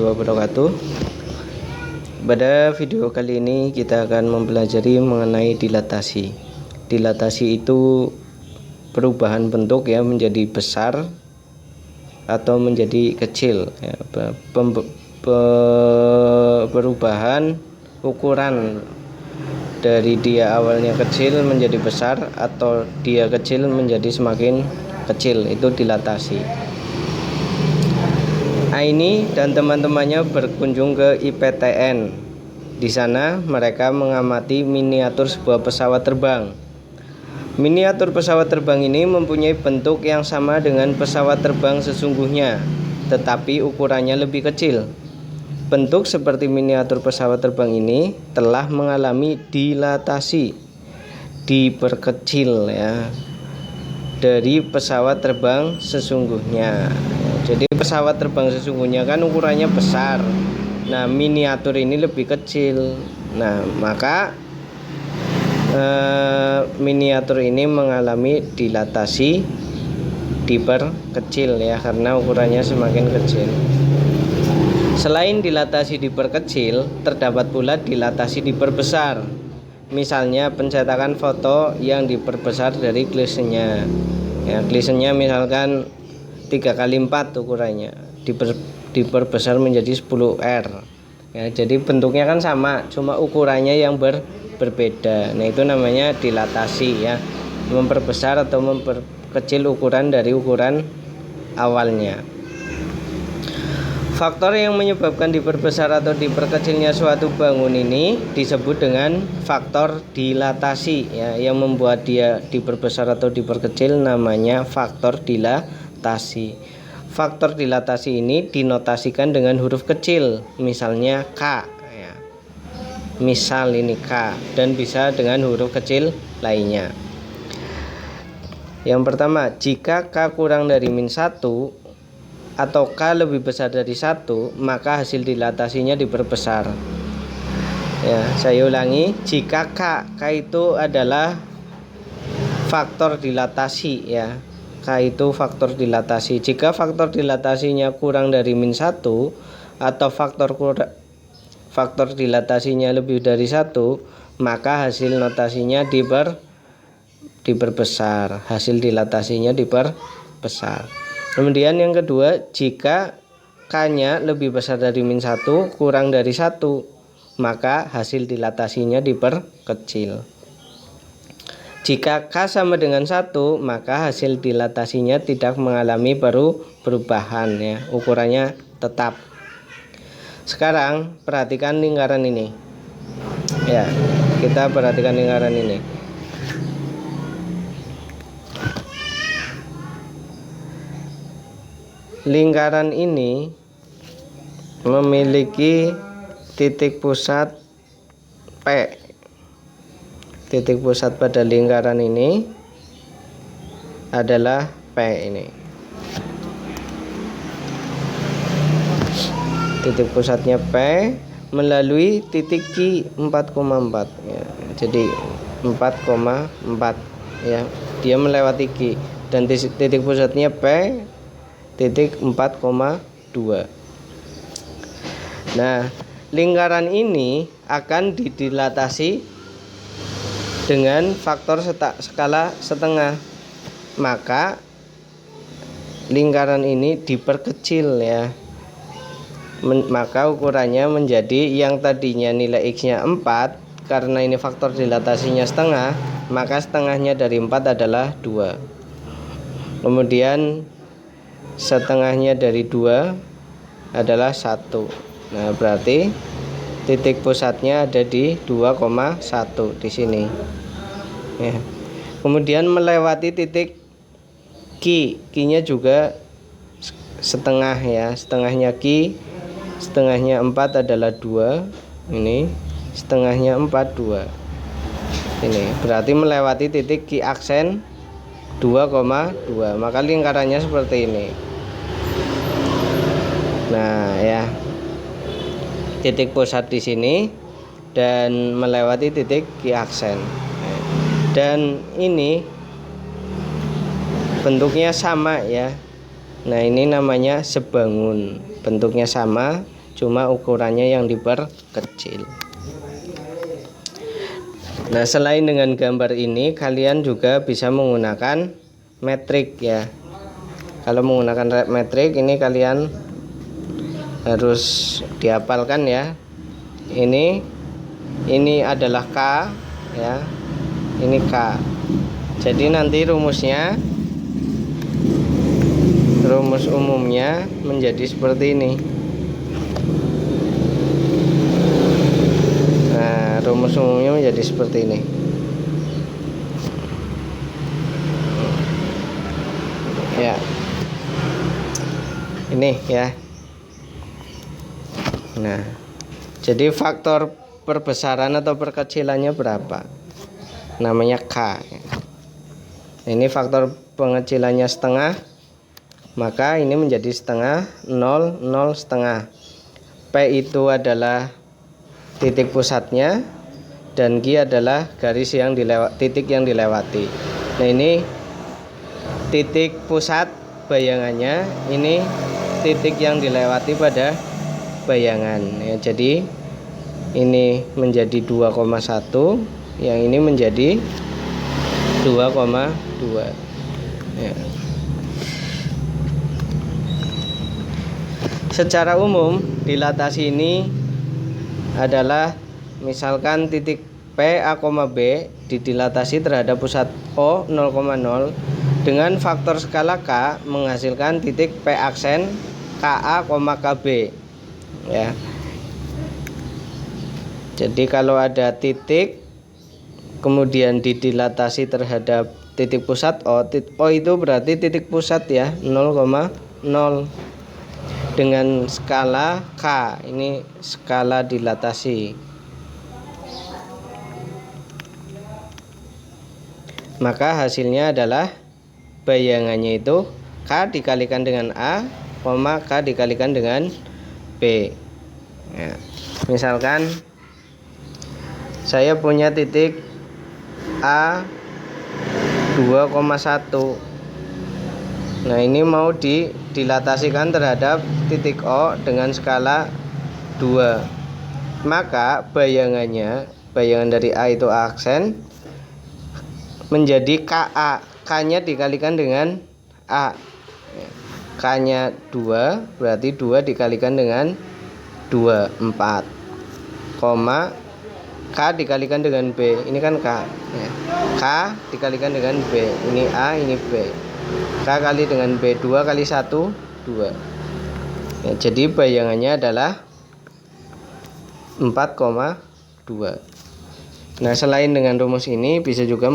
wabarakatuh. Pada video kali ini kita akan mempelajari mengenai dilatasi. Dilatasi itu perubahan bentuk ya, menjadi besar atau menjadi kecil ya, perubahan ukuran dari dia awalnya kecil menjadi besar atau dia kecil menjadi semakin kecil, itu dilatasi. Aini dan teman-temannya berkunjung ke IPTN. Di sana mereka mengamati miniatur sebuah pesawat terbang. Miniatur pesawat terbang ini mempunyai bentuk yang sama dengan pesawat terbang sesungguhnya, tetapi ukurannya lebih kecil. Bentuk seperti miniatur pesawat terbang ini telah mengalami dilatasi, diperkecil ya, dari pesawat terbang sesungguhnya. Jadi pesawat terbang sesungguhnya kan ukurannya besar. Nah, miniatur ini lebih kecil. Nah, maka miniatur ini mengalami dilatasi, diperkecil ya, karena ukurannya semakin kecil. Selain dilatasi diperkecil, terdapat pula dilatasi diperbesar. Misalnya pencetakan foto yang diperbesar dari klisenya. Ya, klisenya misalkan 3x4 ukurannya, diperbesar menjadi 10R ya, jadi bentuknya kan sama, cuma ukurannya yang berbeda. Nah, itu namanya dilatasi ya, memperbesar atau memperkecil ukuran dari ukuran awalnya. Faktor yang menyebabkan diperbesar atau diperkecilnya suatu bangun ini disebut dengan faktor dilatasi ya, yang membuat dia diperbesar atau diperkecil namanya faktor dilatasi. Faktor dilatasi ini dinotasikan dengan huruf kecil, misalnya K ya. Misal ini K, dan bisa dengan huruf kecil lainnya. Yang pertama, jika K kurang dari -1 atau K lebih besar dari 1, maka hasil dilatasinya diperbesar. Ya, saya ulangi, jika K itu adalah faktor dilatasi ya. K itu faktor dilatasi. Jika faktor dilatasinya kurang dari -1 atau faktor dilatasinya lebih dari 1, maka hasil notasinya diperbesar. Hasil dilatasinya diperbesar. Kemudian yang kedua, jika K-nya lebih besar dari -1, kurang dari 1, maka hasil dilatasinya diperkecil. Jika K sama dengan 1, maka hasil dilatasinya tidak mengalami perubahan ya, ukurannya tetap. Sekarang perhatikan lingkaran ini. Ya, kita perhatikan lingkaran ini. Lingkaran ini memiliki titik pusat P. Titik pusat pada lingkaran ini adalah P ini. Titik pusatnya P melalui titik Q 4,4 ya. Jadi 4,4 ya. Dia melewati Q dan titik pusatnya P titik 4,2. Nah, lingkaran ini akan didilatasi dengan faktor skala setengah, maka lingkaran ini diperkecil ya, maka ukurannya menjadi yang tadinya nilai X-nya 4, karena ini faktor dilatasinya setengah, maka setengahnya dari 4 adalah 2. Kemudian setengahnya dari 2 adalah 1. Nah, berarti titik pusatnya ada di 2,1 di sini ya. Kemudian melewati titik Q. Q-nya juga setengah ya. Setengahnya Q, setengahnya 4 adalah 2. Ini setengahnya 4, 2. Ini berarti melewati titik Q aksen 2,2. Maka lingkarannya seperti ini. Nah, ya. Titik pusat di sini dan melewati titik Q aksen. Dan ini bentuknya sama ya. Nah, ini namanya sebangun. Bentuknya sama, cuma ukurannya yang diperkecil. Nah, selain dengan gambar ini, kalian juga bisa menggunakan metrik ya. Kalau menggunakan metrik ini kalian harus dihafalkan ya. Ini adalah K ya. Ini K. Jadi nanti rumus umumnya menjadi seperti ini. Nah, rumus umumnya menjadi seperti ini. Ya. Ini ya. Nah, jadi faktor perbesaran atau perkecilannya berapa? Namanya K. Ini faktor pengecilannya setengah, maka ini menjadi setengah, 0, 0, setengah. P itu adalah titik pusatnya, dan Q adalah garis yang titik yang dilewati. Nah, ini titik pusat bayangannya, ini titik yang dilewati pada bayangan ya. Jadi ini menjadi 2,1, yang ini menjadi 2,2 ya. Secara umum dilatasi ini adalah misalkan titik P, A, B didilatasi terhadap pusat O 0,0 dengan faktor skala K menghasilkan titik P aksen KA, KB ya. Jadi kalau ada titik kemudian didilatasi terhadap titik pusat O itu berarti titik pusat ya, 0,0 dengan skala K. Ini skala dilatasi. Maka hasilnya adalah bayangannya itu K dikalikan dengan A, K dikalikan dengan B ya. Misalkan saya punya titik A 2,1. Nah, ini mau dilatasikan terhadap titik O dengan skala 2. Maka bayangan dari A itu aksen menjadi KA. K-nya dikalikan dengan A. K-nya 2, berarti 2 dikalikan dengan 2, 4. Koma K dikalikan dengan B. Ini kan K ya. K dikalikan dengan B. Ini A, ini B. K kali dengan B, 2 kali 1, 2 ya. Jadi bayangannya adalah 4,2. Nah, selain dengan rumus ini bisa juga